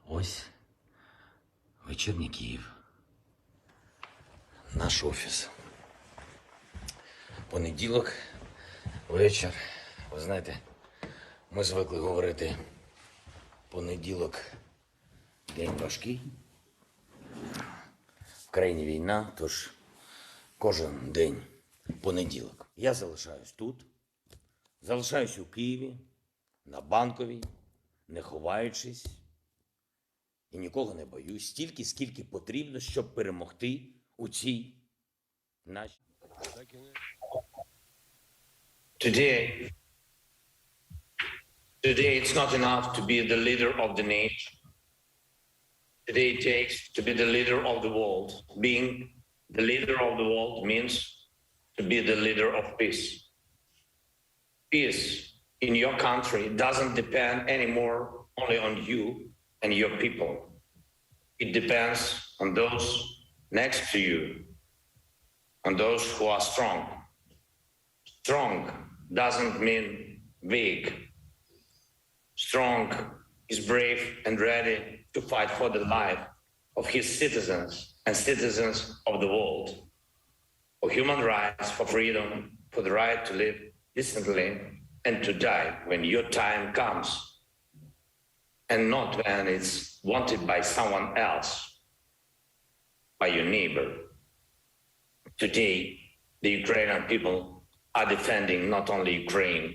Ось вечірній Київ. Наш офіс. Понеділок, вечір. Ви знаєте, ми звикли говорити понеділок день важкий. В країні війна, тож кожен день понеділок. Я залишаюсь тут, залишаюсь у Києві, на Банковій, не ховаючись. І нікого не боюсь, стільки, скільки потрібно, щоб перемогти у цій нашій. Today it's not enough to be the leader of the nation. Today it takes to be the leader of the world. Being the leader of the world means to be the leader of peace. Peace in your country doesn't depend anymore only on you and your people. It depends on those next to you, on those who are strong. Strong doesn't mean weak. Strong is brave and ready to fight for the life of his citizens and citizens of the world, for human rights, for freedom, for the right to live decently and to die when your time comes, and not when it's wanted by someone else, by your neighbor. Today, the Ukrainian people are defending not only Ukraine.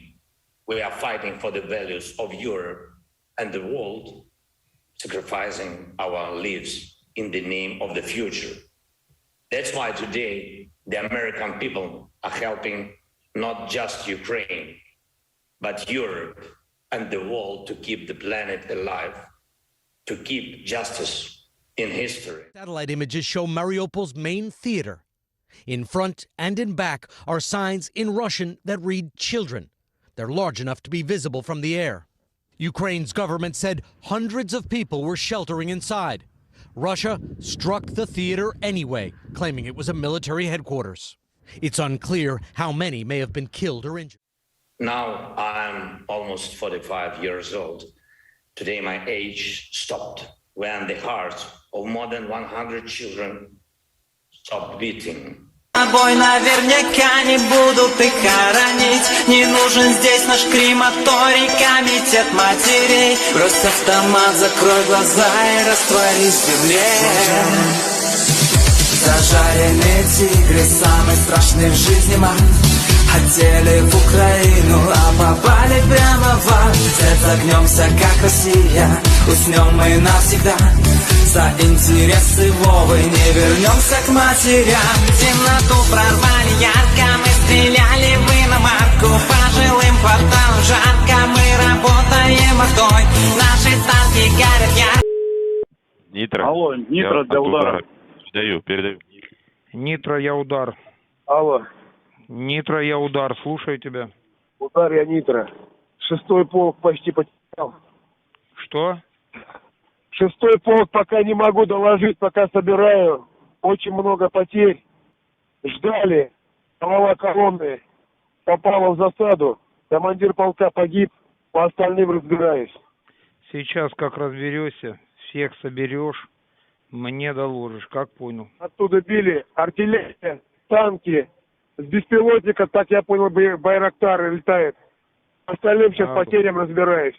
We are fighting for the values of Europe and the world, sacrificing our lives in the name of the future. That's why today the American people are helping not just Ukraine, but Europe and the world to keep the planet alive, to keep justice in history. Satellite images show Mariupol's main theater. In front and in back are signs in Russian that read children. They're large enough to be visible from the air. Ukraine's government said hundreds of people were sheltering inside. Russia struck the theater anyway, claiming it was a military headquarters. It's unclear how many may have been killed or injured. Now I'm almost 45 years old. Today my age stopped when the hearts of more than 100 children stopped beating. Тобой наверняка не будут их хоронить. Не нужен здесь наш крематорий, комитет матерей. Брось автомат, закрой глаза и растворись в земле. Зажаренные тигры, самый страшный в жизни маг. Хотели в Украину, а попали прямо в ад. Вслед загнемся, как Россия, уснем мы навсегда. За интересы Вовы не вернемся к матерям. Темноту прорвали ярко, мы стреляли в иномарку. По жилым кварталам жарко, мы работаем ордой. Наши танки горят ярко. Нитро. Алло, Нитро для удара. Передаю. Нитро, я удар. Алло, Нитро, я удар. Слушаю тебя. удар я Нитро. 6-й полк почти потерял. Что? 6-й полк пока не могу доложить, пока собираю. Очень много потерь. Ждали. Голова колонны попала в засаду. Командир полка погиб. По остальным разбираюсь. Сейчас как разберешься, всех соберешь, мне доложишь, как понял. Оттуда били артиллерия, танки. С беспилотника, так я понял, Байрактар летает. Остальным сейчас потерям разбираюсь.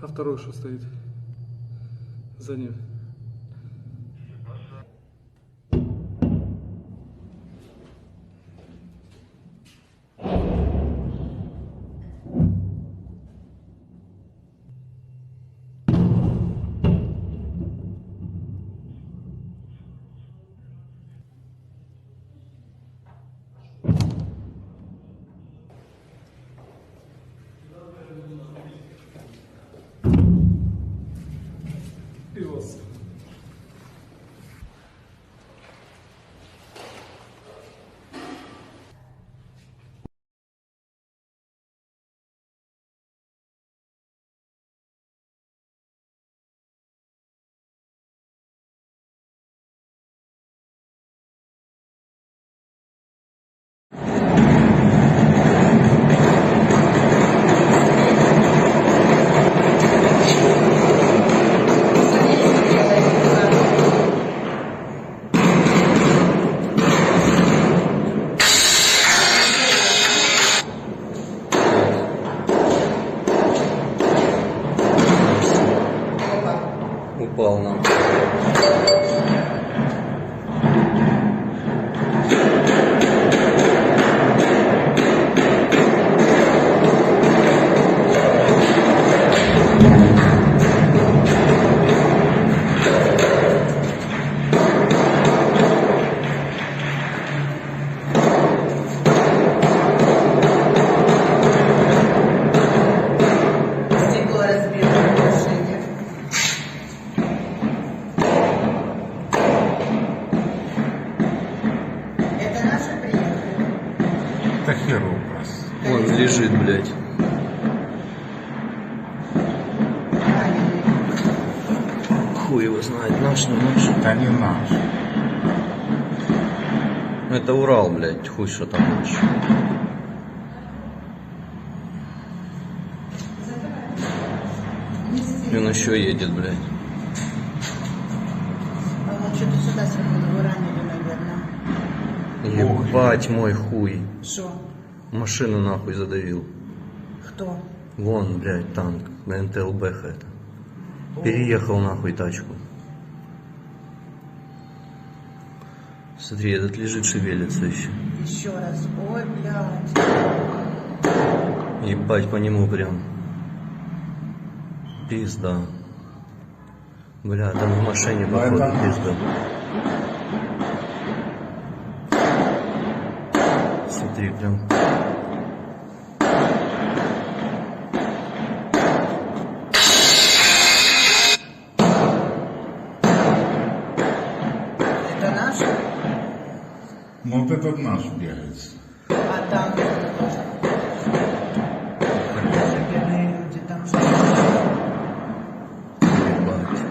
А второй что стоит? За ним. Пес. упал нам. Стекло разбито в машине. Это наши приехали? Да хер у вас. Он лежит, блядь. Раненый. Хуй его знает, наш, не наш. Да не наш. Это Урал, блядь, хуй что там наш. И он еще едет, блядь. А он что-то сюда свернул, его ранили, наверное. Ебать мой хуй. Что? Машину нахуй задавил. Кто? Вон, блядь, танк. На НТЛБХ это. Переехал нахуй тачку. Смотри, этот лежит, шевелится еще. Еще раз. Ой, блядь. Ебать по нему прям. Пизда. Бля, там в машине походу пизда. Смотри, прям. Это наш? Ну вот этот наш бегает. А там кто-то тоже. Бедные люди, там что? Ебать.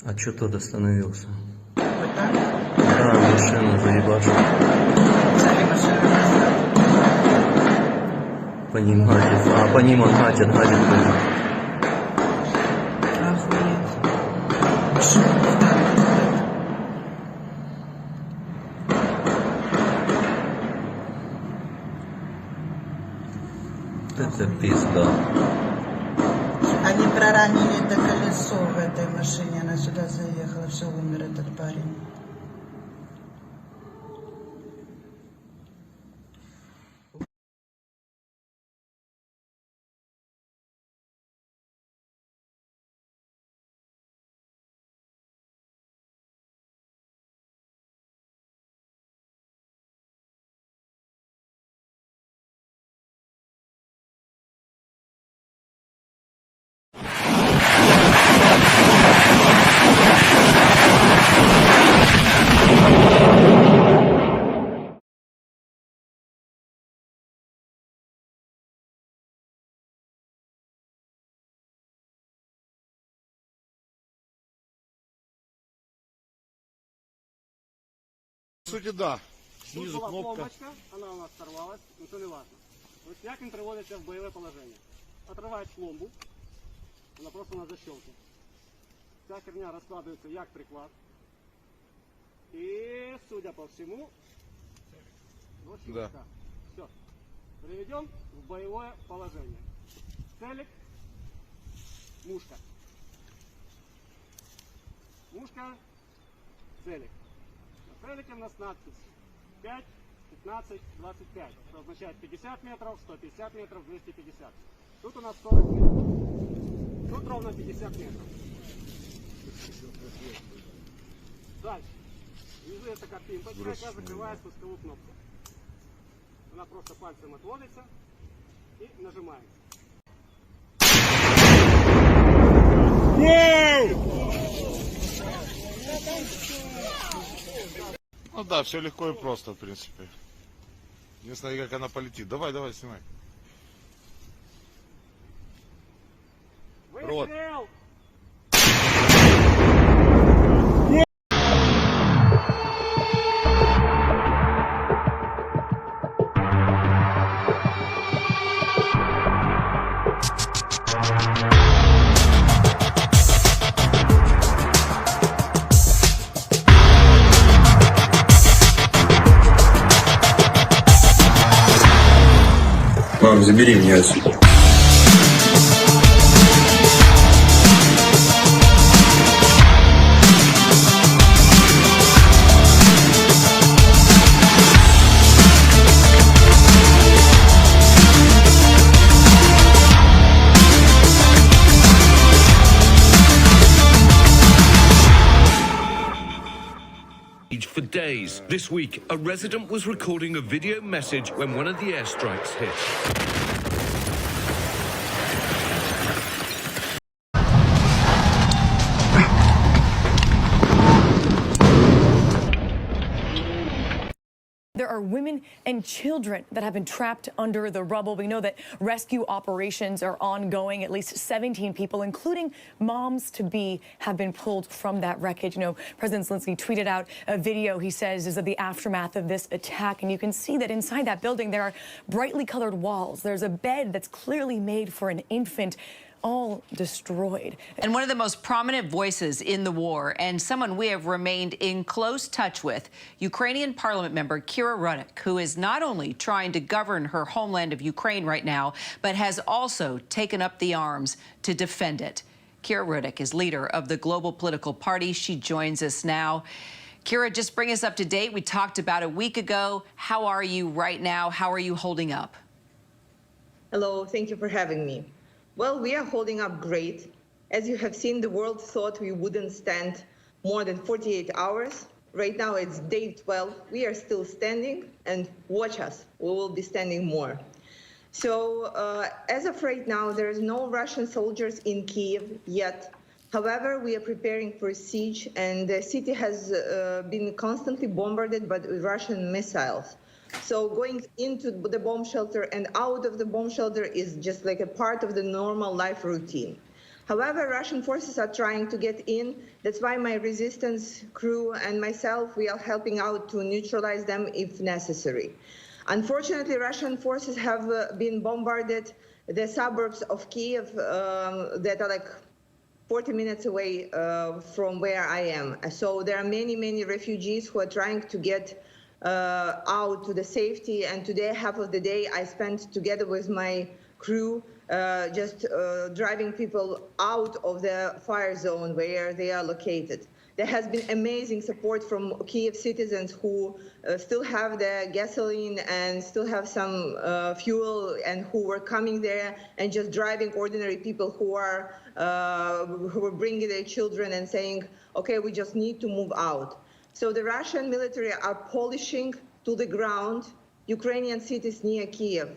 А чё тот остановился? Вот так? Да, машину заебашил. Сами машину поставили. По ним гатит. А по ним он гатит тоже. Охуеть. Что это? Это пизда. Они проранили это колесо в этой машине, она сюда заехала, все, умер этот парень. В суті, да. Знизу Тут була кнопка. пломбочка, вона у нас сорвалась, но це не важно. Ось як він приводиться в бойове положення. Отрываешь пломбу, вона просто на защелке. Вся херня розкладується як приклад. И, судя по всему, вот щелчка. Все. Приведем в боевое положение. Целик, мушка. Мушка, целик. На целике у нас надпись 5, 15, 25, что означает 50 метров, 150 метров, 250. Тут у нас 40 метров. Тут ровно 50 метров. Дальше. Внизу есть такая пимпочка, я закрываю спусковую кнопку. Она просто пальцем отводится и нажимается. Ну да, все легко и просто, в принципе. Не знаю, как она полетит. Давай, давай, снимай. Рот. Выстрел! Мам, забери меня отсюда. siege for days. This week, a resident was recording a video message when one of the airstrikes hit. There are women and children that have been trapped under the rubble. We know that rescue operations are ongoing. At least 17 people, including moms-to-be, have been pulled from that wreckage. You know, President Zelensky tweeted out a video, he says, is of the aftermath of this attack. And you can see that inside that building, there are brightly colored walls. There's a bed that's clearly made for an infant, all destroyed. And one of the most prominent voices in the war, and someone we have remained in close touch with, Ukrainian parliament member Kira Rudik, who is not only trying to govern her homeland of Ukraine right now, but has also taken up the arms to defend it. Kira Rudik is leader of the Global Political Party. She joins us now. Kira, just bring us up to date. We talked about a week ago. How are you right now? How are you holding up? Hello, thank you for having me. Well, we are holding up great. As you have seen, the world thought we wouldn't stand more than 48 hours. Right now it's day 12. We are still standing, and watch us. We will be standing more. So as of right now, there is no Russian soldiers in Kyiv yet. However, we are preparing for a siege, and the city has been constantly bombarded by Russian missiles. So going into the bomb shelter and out of the bomb shelter is just like a part of the normal life routine. However, Russian forces are trying to get in. That's why my resistance crew and myself, we are helping out to neutralize them if necessary. Unfortunately, Russian forces have been bombarded the suburbs of Kyiv that are like 40 minutes away from where I am. So there are many, many refugees who are trying to get out to the safety, and today half of the day I spent together with my crew just driving people out of the fire zone where they are located. There has been amazing support from Kyiv citizens who still have the gasoline and still have some fuel, and who were coming there and just driving ordinary people who were bringing their children and saying, okay, we just need to move out. So the Russian military are polishing to the ground Ukrainian cities near Kyiv.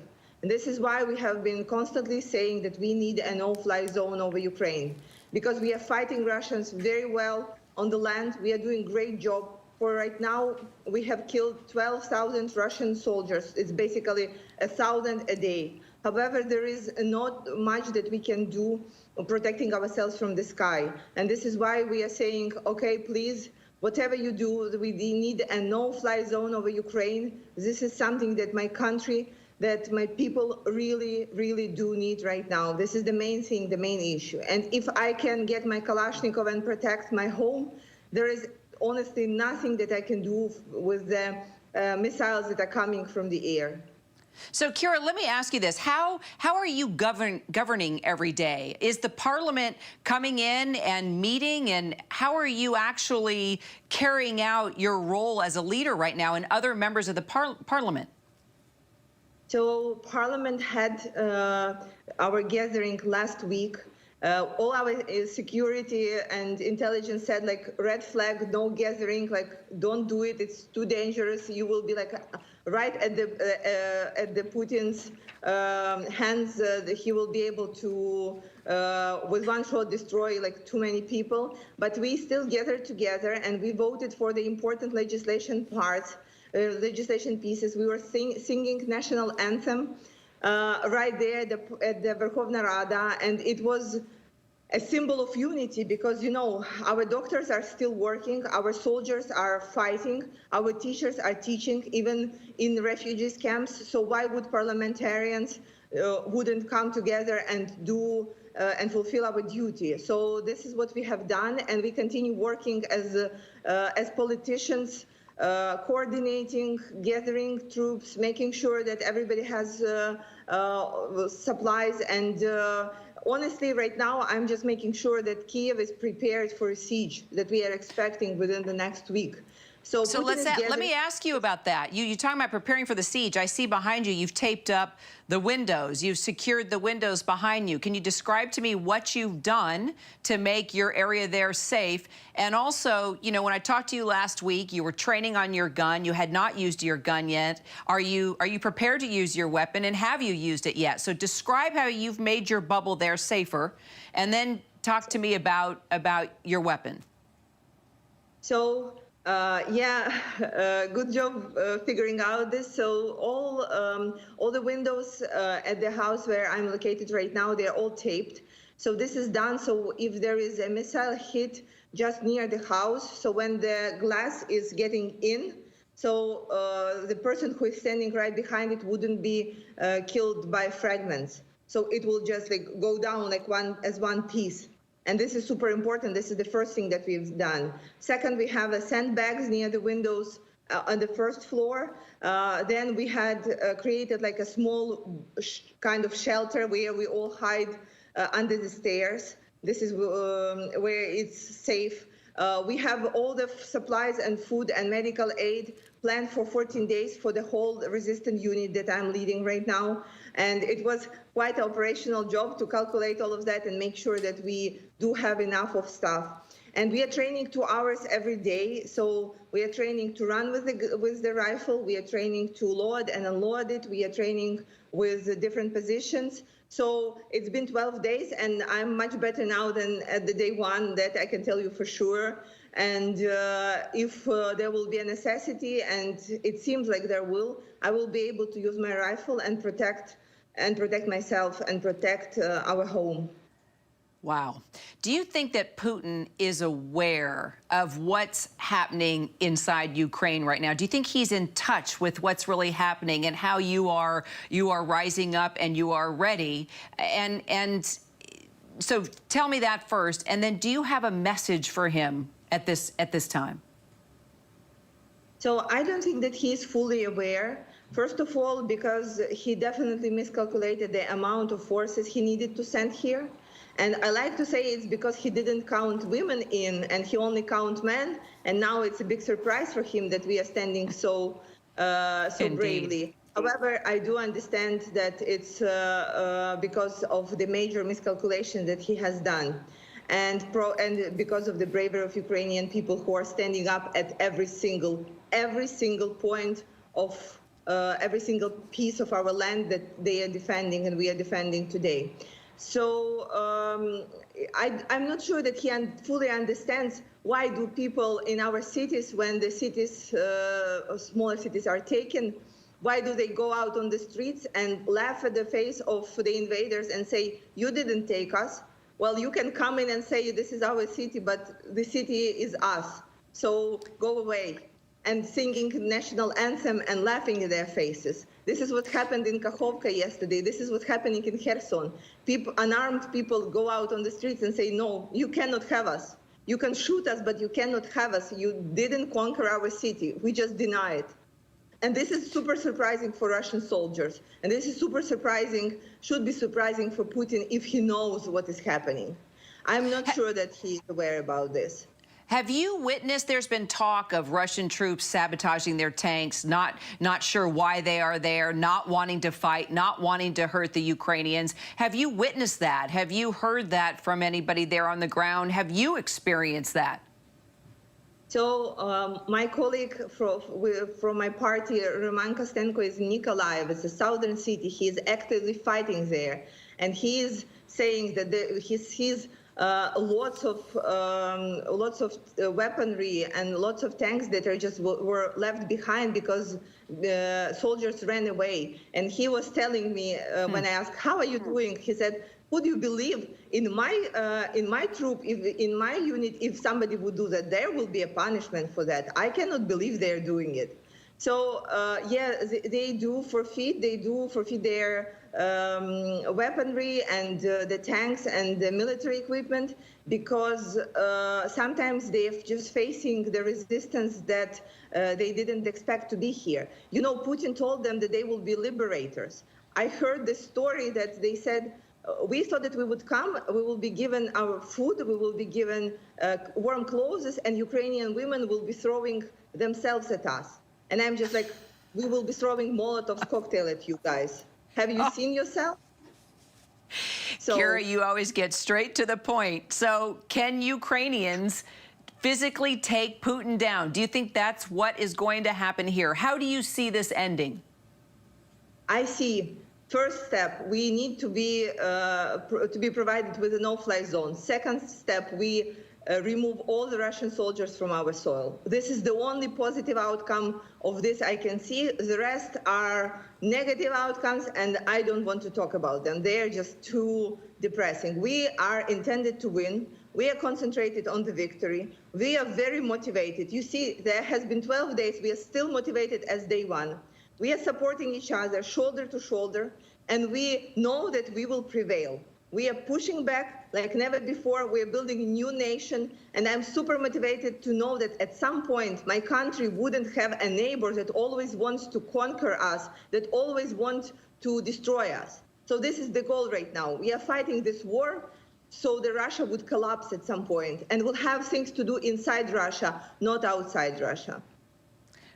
And this is why we have been constantly saying that we need a no-fly zone over Ukraine, because we are fighting Russians very well on the land. We are doing a great job. For right now, we have killed 12,000 Russian soldiers. It's basically 1,000 a day. However, there is not much that we can do protecting ourselves from the sky. And this is why we are saying, okay, please, whatever you do, we need a no-fly zone over Ukraine. This is something that my country, that my people really, really do need right now. This is the main thing, the main issue. And if I can get my Kalashnikov and protect my home, there is honestly nothing that I can do with the missiles that are coming from the air. So, Kira, let me ask you this. How are you governing every day? Is the parliament coming in and meeting, and how are you actually carrying out your role as a leader right now and other members of the parliament? So Parliament had our gathering last week. All our security and intelligence said, like, red flag, no gathering, like, don't do it, it's too dangerous. You will be like right at the Putin's hands. He will be able to, with one shot, destroy like too many people. But we still gathered together, and we voted for the important legislation parts, legislation pieces. We were singing national anthem right there at the Verkhovna Rada, and it was a symbol of unity, because, you know, our doctors are still working, our soldiers are fighting, our teachers are teaching, even in refugees camps. So why would parliamentarians wouldn't come together and do and fulfill our duty? So this is what we have done, and we continue working as politicians, coordinating, gathering troops, making sure that everybody has supplies. And honestly, right now, I'm just making sure that Kyiv is prepared for a siege that we are expecting within the next week. So Putin let is me gathering- ask you about that. You're talking about preparing for the siege. I see behind you, you've taped up the windows. You've secured the windows behind you. Can you describe to me what you've done to make your area there safe? And also, you know, when I talked to you last week, you were training on your gun. You had not used your gun yet. Are you prepared to use your weapon, and have you used it yet? So describe how you've made your bubble there safer, and then talk to me about your weapon. So, good job figuring out this. So all the windows at the house where I'm located right now, they're all taped. So this is done. So if there is a missile hit just near the house, so when the glass is getting in, so the person who is standing right behind it wouldn't be killed by fragments. So it will just like go down like one piece. And this is super important. This is the first thing that we've done. Second, we have sandbags near the windows on the first floor. Then we had created like a small kind of shelter where we all hide under the stairs. This is where it's safe. We have all the supplies and food and medical aid planned for 14 days for the whole resistant unit that I'm leading right now. And it was quite an operational job to calculate all of that and make sure that we do have enough of stuff. And we are training 2 hours every day. So we are training to run with the rifle. We are training to load and unload it. We are training with different positions. So it's been 12 days, and I'm much better now than at the day one, that I can tell you for sure. And if there will be a necessity, and it seems like there will, I will be able to use my rifle and protect myself and protect our home. Wow. Do you think that Putin is aware of what's happening inside Ukraine right now? Do you think he's in touch with what's really happening and how you are rising up and you are ready? And so tell me that first, and then do you have a message for him at this time? So I don't think that he's fully aware. First of all, because he definitely miscalculated the amount of forces he needed to send here. And I like to say it's because he didn't count women in, and he only counted men. And now it's a big surprise for him that we are standing so bravely. However, I do understand that it's because of the major miscalculation that he has done, and because of the bravery of Ukrainian people who are standing up at every single point of every single piece of our land that they are defending and we are defending today. So I'm not sure that he fully understands why do people in our cities, when the cities, smaller cities are taken, why do they go out on the streets and laugh at the face of the invaders and say, you didn't take us? Well, you can come in and say, this is our city, but the city is us. So go away. And singing national anthem and laughing in their faces. This is what happened in Kakhovka yesterday. This is what's happening in Kherson. Unarmed people go out on the streets and say, no, you cannot have us. You can shoot us, but you cannot have us. You didn't conquer our city. We just deny it. And this is super surprising for Russian soldiers. And this is super surprising, should be surprising for Putin if he knows what is happening. I'm not sure that he's aware about this. Have you witnessed, there's been talk of Russian troops sabotaging their tanks, not sure why they are there, not wanting to fight, not wanting to hurt the Ukrainians. Have you witnessed that? Have you heard that from anybody there on the ground? Have you experienced that? So my colleague from my party, Roman Kostenko, is in Nikolaev. It's a southern city. He is actively fighting there. And he is saying that he sees lots of weaponry and lots of tanks that are were left behind because the soldiers ran away. And he was telling me when I asked, how are you doing? He said, would you believe in my troop, in my unit, if somebody would do that, there will be a punishment for that. I cannot believe they're doing it. So yeah, they do forfeit. They do forfeit their weaponry and the tanks and the military equipment because sometimes they're just facing the resistance that they didn't expect to be here. You know, Putin told them that they will be liberators. I heard the story that they said, We thought that we would come, we will be given our food, we will be given warm clothes, and Ukrainian women will be throwing themselves at us. And I'm just like, we will be throwing Molotov cocktail at you guys. Have you seen yourself? So, Kira, you always get straight to the point. So can Ukrainians physically take Putin down? Do you think that's what is going to happen here? How do you see this ending? I see. First step, we need to be provided with a no-fly zone. Second step, we remove all the Russian soldiers from our soil. This is the only positive outcome of this I can see. The rest are negative outcomes, and I don't want to talk about them. They are just too depressing. We are intended to win. We are concentrated on the victory. We are very motivated. You see, there has been 12 days. We are still motivated as day one. We are supporting each other shoulder to shoulder, and we know that we will prevail. We are pushing back like never before. We are building a new nation, and I'm super motivated to know that at some point my country wouldn't have a neighbor that always wants to conquer us, that always wants to destroy us. So this is the goal right now. We are fighting this war so that Russia would collapse at some point, and we'll have things to do inside Russia, not outside Russia.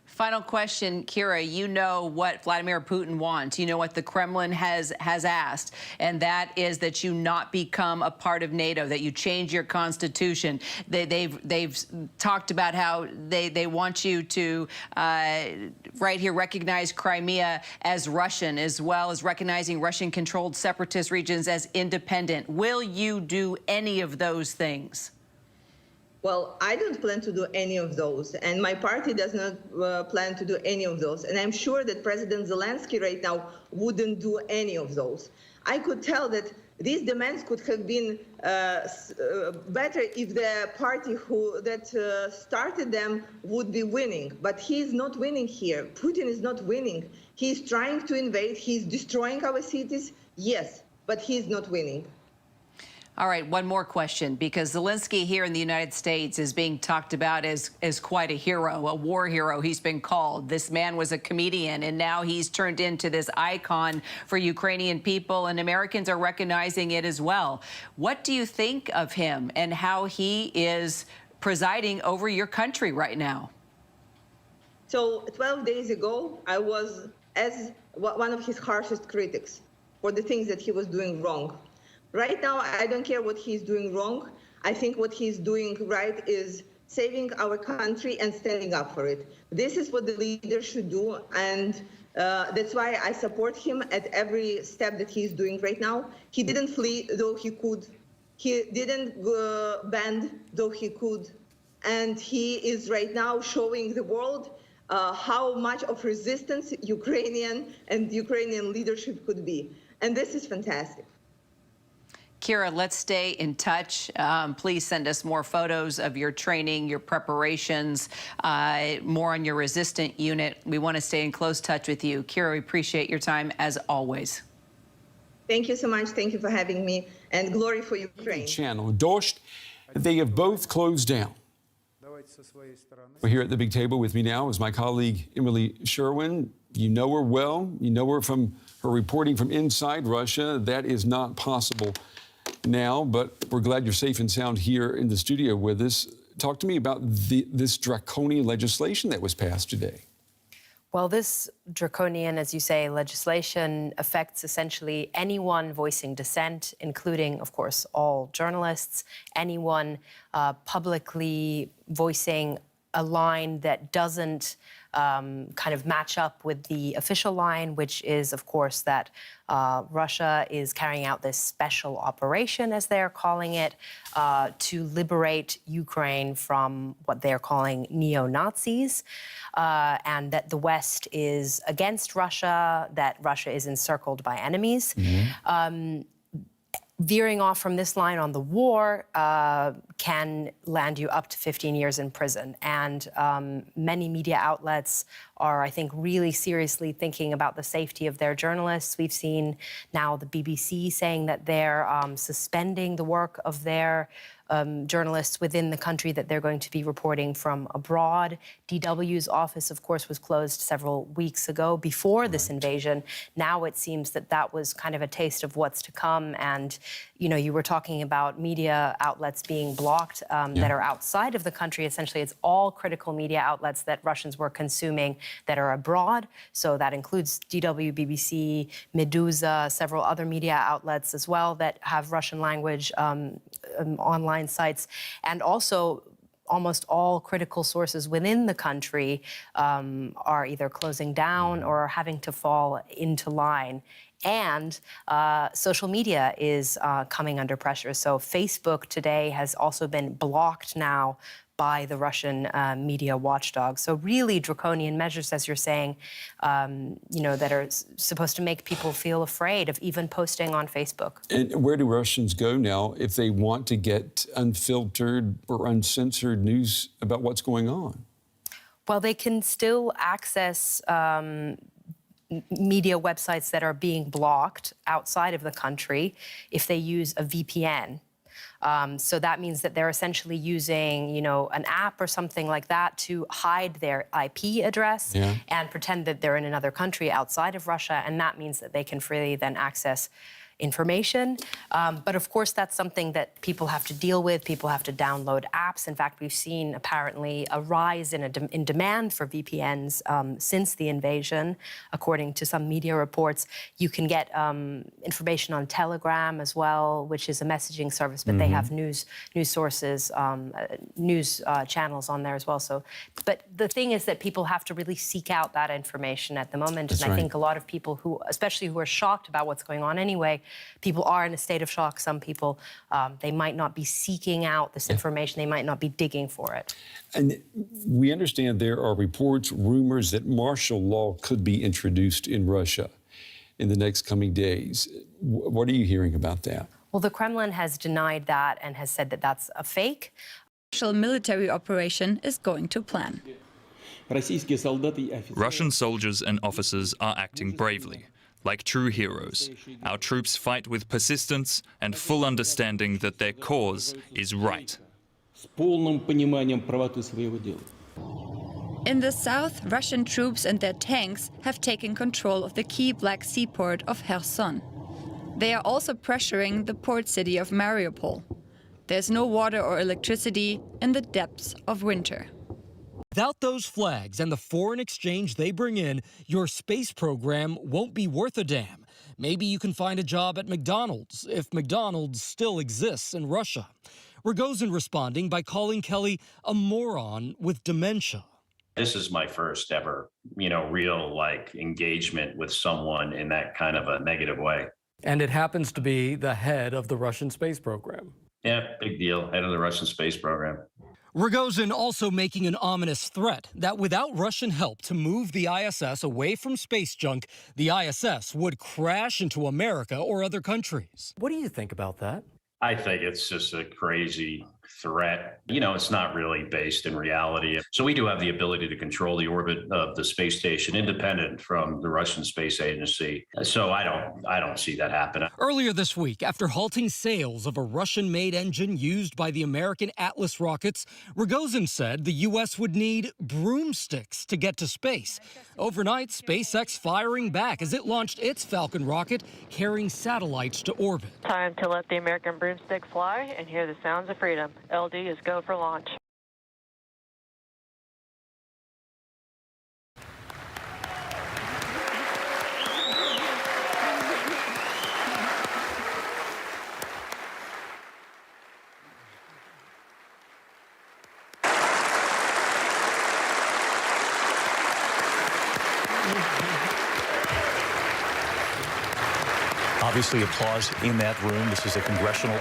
Final question, Kira, you know what Vladimir Putin wants. You know what the Kremlin has asked, and that is that you not become a part of NATO, that you change your constitution. They've talked about how they want you to, right here, recognize Crimea as Russian, as well as recognizing Russian-controlled separatist regions as independent. Will you do any of those things? Well, I don't plan to do any of those, and my party does not plan to do any of those. And I'm sure that President Zelensky right now wouldn't do any of those. I could tell that these demands could have been better if the party that started them would be winning. But he is not winning here. Putin is not winning. He's trying to invade. He's destroying our cities, yes, but he's not winning. All right, one more question, because Zelensky here in the United States is being talked about as quite a hero, a war hero, he's been called. This man was a comedian, and now he's turned into this icon for Ukrainian people, and Americans are recognizing it as well. What do you think of him and how he is presiding over your country right now? So 12 days ago, I was one of his harshest critics for the things that he was doing wrong. Right now, I don't care what he's doing wrong. I think what he's doing right is saving our country and standing up for it. This is what the leader should do, and that's why I support him at every step that he's doing right now. He didn't flee, though he could. He didn't bend, though he could. And he is right now showing the world how much of resistance Ukrainian leadership could be. And this is fantastic. Kira, let's stay in touch. Please send us more photos of your training, your preparations, more on your resistant unit. We want to stay in close touch with you. Kira, we appreciate your time as always. Thank you so much. Thank you for having me, and glory for Ukraine. Channel Dost, they have both closed down. We're here at the big table. With me now is my colleague Emily Sherwin. You know her well. You know her from her reporting from inside Russia. That is not possible now, but we're glad you're safe and sound here in the studio with us. Talk to me about this draconian legislation that was passed today. Well, this draconian, as you say, legislation affects essentially anyone voicing dissent, including, of course, all journalists, anyone publicly voicing a line that doesn't kind of match up with the official line, which is, of course, that Russia is carrying out this special operation, as they're calling it, to liberate Ukraine from what they're calling neo-Nazis, and that the West is against Russia, that Russia is encircled by enemies. Mm-hmm. Veering off from this line on the war can land you up to 15 years in prison. And many media outlets are, I think, really seriously thinking about the safety of their journalists. We've seen now the BBC saying that they're suspending the work of their journalists within the country, that they're going to be reporting from abroad. DW's office, of course, was closed several weeks ago before this invasion. Now it seems that that was kind of a taste of what's to come. And, you know, you were talking about media outlets being blocked that are outside of the country. Essentially, it's all critical media outlets that Russians were consuming that are abroad. So that includes DW, BBC, Meduza, several other media outlets as well that have Russian language online sites, and also almost all critical sources within the country are either closing down or are having to fall into line. And social media is coming under pressure. So Facebook today has also been blocked now by the Russian media watchdog. So really draconian measures, as you're saying, you know, that are supposed to make people feel afraid of even posting on Facebook. And where do Russians go now if they want to get unfiltered or uncensored news about what's going on? Well, they can still access media websites that are being blocked outside of the country if they use a VPN. So that means that they're essentially using, you know, an app or something like that to hide their IP address and pretend that they're in another country outside of Russia. And that means that they can freely then access information. But of course, that's something that people have to deal with. People have to download apps. In fact, we've seen apparently a rise in demand for VPNs since the invasion. According to some media reports, you can get information on Telegram as well, which is a messaging service, but they have news sources, news channels on there as well. So, but the thing is that people have to really seek out that information at the moment. That's and I right. think a lot of people who, especially who are shocked about what's going on anyway, people are in a state of shock. Some people, they might not be seeking out this information. They might not be digging for it. And we understand there are reports, rumors that martial law could be introduced in Russia in the next coming days. What are you hearing about that? Well, the Kremlin has denied that and has said that that's a fake. Special military operation is going to plan. Russian soldiers and officers are acting bravely, like true heroes. Our troops fight with persistence and full understanding that their cause is right. In the south, Russian troops and their tanks have taken control of the key Black Sea port of Kherson. They are also pressuring the port city of Mariupol. There's no water or electricity in the depths of winter. Without those flags and the foreign exchange they bring in, your space program won't be worth a damn. Maybe you can find a job at McDonald's, if McDonald's still exists in Russia. Rogozin responding by calling Kelly a moron with dementia. This is my first ever, real engagement with someone in that kind of a negative way. And it happens to be the head of the Russian space program. Yeah, big deal. Head of the Russian space program. Rogozin also making an ominous threat that without Russian help to move the ISS away from space junk, the ISS would crash into America or other countries. What do you think about that? I think it's just a crazy threat. It's not really based in reality. So we do have the ability to control the orbit of the space station independent from the Russian Space Agency. So I don't see that happening. Earlier this week, after halting sales of a Russian-made engine used by the American Atlas rockets, Rogozin said the U.S. would need broomsticks to get to space. Overnight, SpaceX firing back as it launched its Falcon rocket carrying satellites to orbit. Time to let the American broomstick fly and hear the sounds of freedom. LD is go for launch. Obviously, applause in that room. This is a congressional